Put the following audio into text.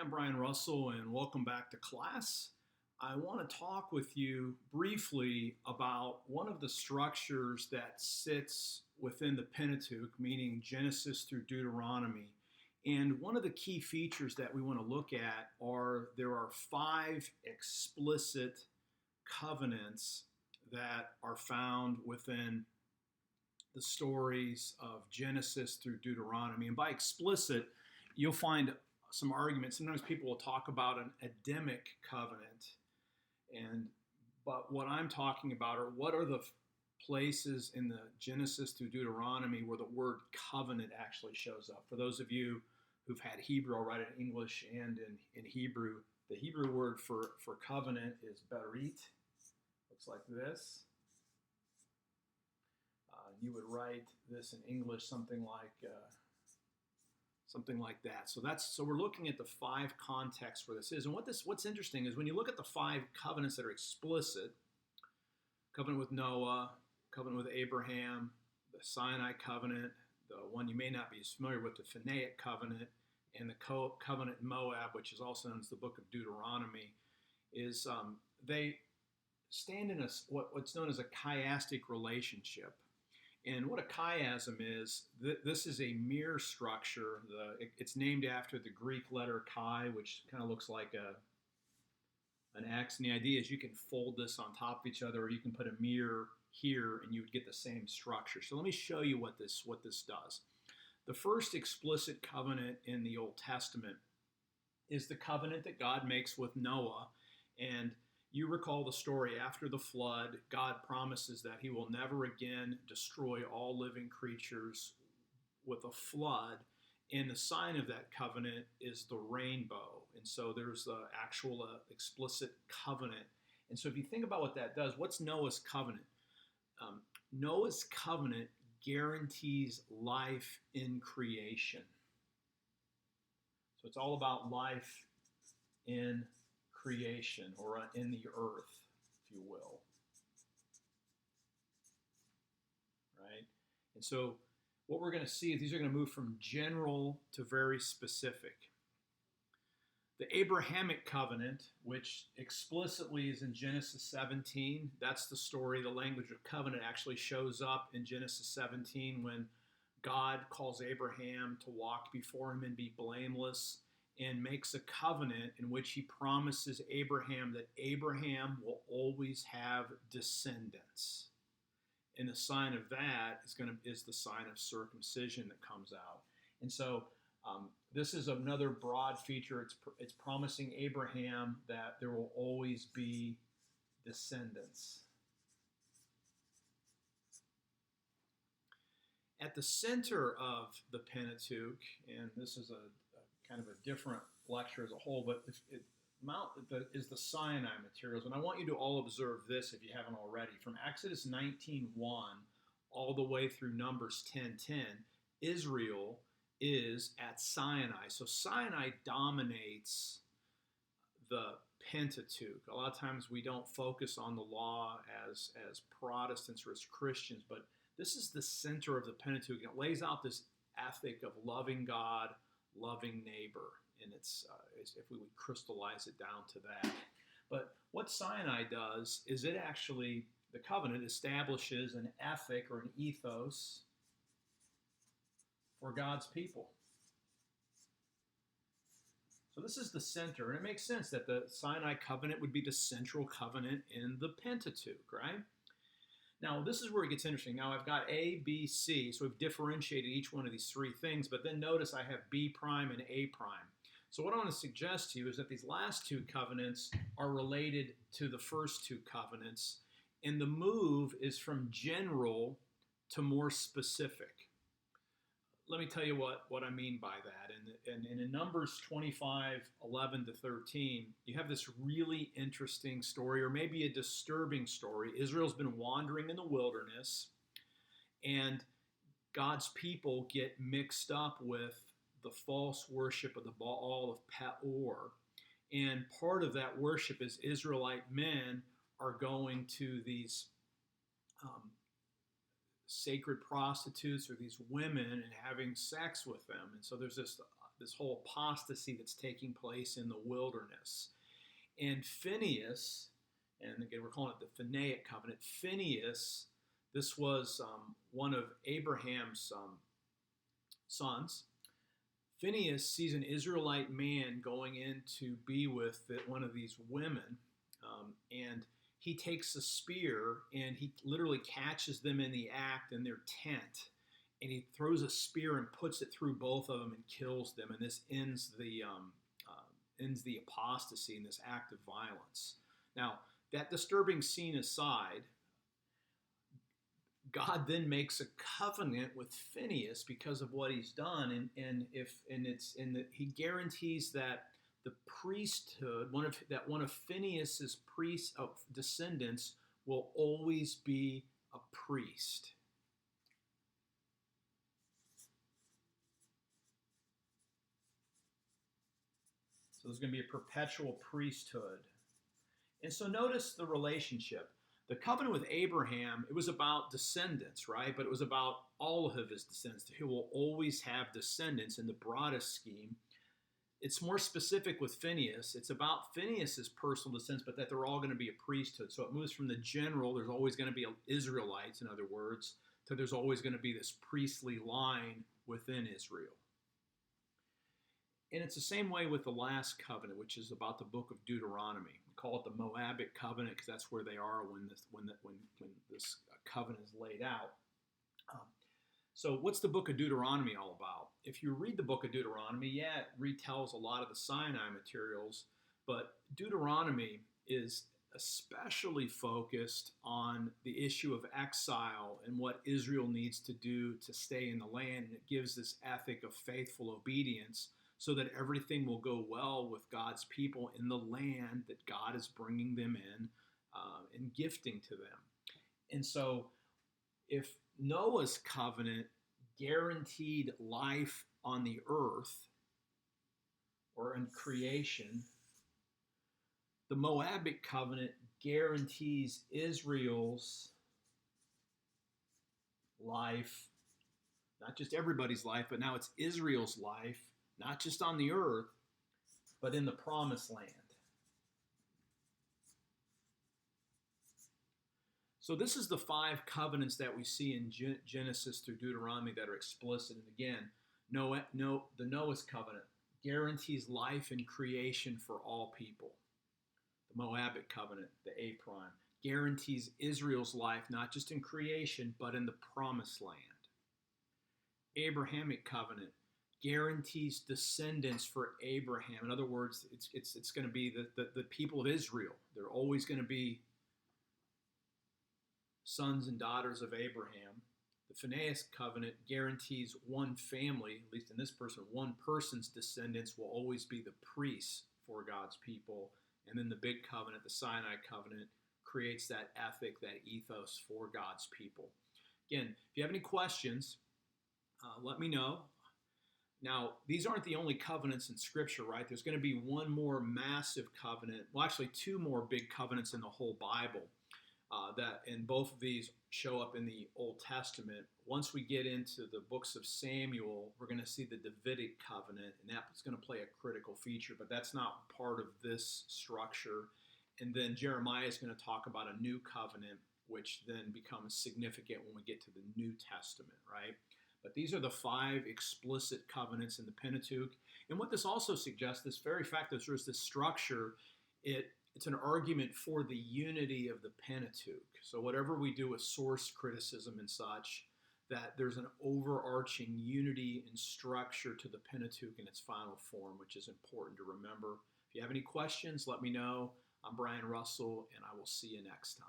I'm Brian Russell, and welcome back to class. I want to talk with you briefly about one of the structures that sits within the Pentateuch, meaning Genesis through Deuteronomy. And one of the key features that we want to look at are there are 5 explicit covenants that are found within the stories of Genesis through Deuteronomy. And by explicit, you'll find some arguments. Sometimes people will talk about an Adamic covenant, but what I'm talking about are what are the places in the Genesis through Deuteronomy where the word covenant actually shows up. For those of you who've had Hebrew, I'll write it in English and in Hebrew. The Hebrew word for covenant is berit. Looks like this. You would write this in English something like that. So we're looking at the 5 contexts where this is. And what's interesting is when you look at the 5 covenants that are explicit, covenant with Noah, covenant with Abraham, the Sinai covenant, the one you may not be as familiar with, the Phinehic covenant, and the covenant in Moab, which is also known as the book of Deuteronomy, is they stand in what's known as a chiastic relationship. And what a chiasm is, this is a mirror structure. It's named after the Greek letter chi, which kind of looks like an X. And the idea is you can fold this on top of each other, or you can put a mirror here, and you would get the same structure. So let me show you what this does. The first explicit covenant in the Old Testament is the covenant that God makes with Noah. And you recall the story after the flood, God promises that he will never again destroy all living creatures with a flood. And the sign of that covenant is the rainbow. And so there's the actual explicit covenant. And so if you think about what that does, what's Noah's covenant? Noah's covenant guarantees life in creation. So it's all about life in creation, or in the earth, if you will. Right? And so what we're going to see is these are going to move from general to very specific. The Abrahamic Covenant, which explicitly is in Genesis 17, that's the story. The language of covenant actually shows up in Genesis 17 when God calls Abraham to walk before him and be blameless, and makes a covenant in which he promises Abraham that Abraham will always have descendants. And the sign of that is the sign of circumcision that comes out. And so this is another broad feature. It's promising Abraham that there will always be descendants. At the center of the Pentateuch, and this is a kind of a different lecture as a whole, but is the Sinai materials. And I want you to all observe this if you haven't already. From Exodus 19:1 all the way through Numbers 10:10, Israel is at Sinai. So Sinai dominates the Pentateuch. A lot of times we don't focus on the law as Protestants or as Christians, but this is the center of the Pentateuch. It lays out this ethic of loving God, loving neighbor, and it's if we would crystallize it down to that. But what Sinai does is the covenant establishes an ethic or an ethos for God's people. So this is the center, and it makes sense that the Sinai covenant would be the central covenant in the Pentateuch, right? Now, this is where it gets interesting. Now, I've got A, B, C, so we've differentiated each one of these 3 things, but then notice I have B prime and A prime. So what I want to suggest to you is that these last 2 covenants are related to the first 2 covenants, and the move is from general to more specific. Let me tell you what I mean by that. And in Numbers 25:11 to 13, you have this really interesting story, or maybe a disturbing story. Israel's been wandering in the wilderness, and God's people get mixed up with the false worship of the Baal of Peor. And part of that worship is Israelite men are going to these sacred prostitutes or these women and having sex with them. And so there's this this whole apostasy that's taking place in the wilderness. And Phineas, and again we're calling it the Phinehic Covenant. Phineas, this was one of Abraham's sons. Phineas sees an Israelite man going in to be with one of these women, and he takes a spear and he literally catches them in the act in their tent, and he throws a spear and puts it through both of them and kills them, and this ends the apostasy and this act of violence. Now, that disturbing scene aside, God then makes a covenant with Phineas because of what he's done, and he guarantees that the priesthood, one of Phineas's descendants, will always be a priest. So there's going to be a perpetual priesthood. And so notice the relationship. The covenant with Abraham, it was about descendants, right? But it was about all of his descendants. He will always have descendants in the broadest scheme. It's more specific with Phineas. It's about Phineas's personal descendants, but that they're all going to be a priesthood. So it moves from the general, there's always going to be Israelites, in other words, to there's always going to be this priestly line within Israel. And it's the same way with the last covenant, which is about the book of Deuteronomy. We call it the Moabik Covenant because that's where they are when this covenant is laid out. So what's the book of Deuteronomy all about? If you read the book of Deuteronomy, yeah, it retells a lot of the Sinai materials, but Deuteronomy is especially focused on the issue of exile and what Israel needs to do to stay in the land. And it gives this ethic of faithful obedience so that everything will go well with God's people in the land that God is bringing them in and gifting to them. And so if Noah's covenant guaranteed life on the earth or in creation, the Moabic covenant guarantees Israel's life, not just everybody's life, but now it's Israel's life, not just on the earth, but in the promised land. So this is the 5 covenants that we see in Genesis through Deuteronomy that are explicit. And again, the Noah's covenant guarantees life and creation for all people. The Moabic covenant, the A prime, guarantees Israel's life not just in creation, but in the promised land. Abrahamic covenant guarantees descendants for Abraham. In other words, it's going to be the people of Israel. They're always going to be sons and daughters of Abraham. The Phinehic covenant guarantees one family, at least in this person, one person's descendants will always be the priests for God's people. And then the big covenant, the Sinai covenant, creates that ethic, that ethos for God's people. Again, if you have any questions, let me know. Now, these aren't the only covenants in Scripture, right? There's going to be one more massive covenant, well, actually 2 more big covenants in the whole Bible. And both of these show up in the Old Testament. Once we get into the books of Samuel, we're going to see the Davidic covenant, and that's going to play a critical feature, but that's not part of this structure. And then Jeremiah is going to talk about a new covenant, which then becomes significant when we get to the New Testament, right? But these are the 5 explicit covenants in the Pentateuch. And what this also suggests, this very fact that there's this structure, it's an argument for the unity of the Pentateuch. So whatever we do with source criticism and such, that there's an overarching unity and structure to the Pentateuch in its final form, which is important to remember. If you have any questions, let me know. I'm Brian Russell, and I will see you next time.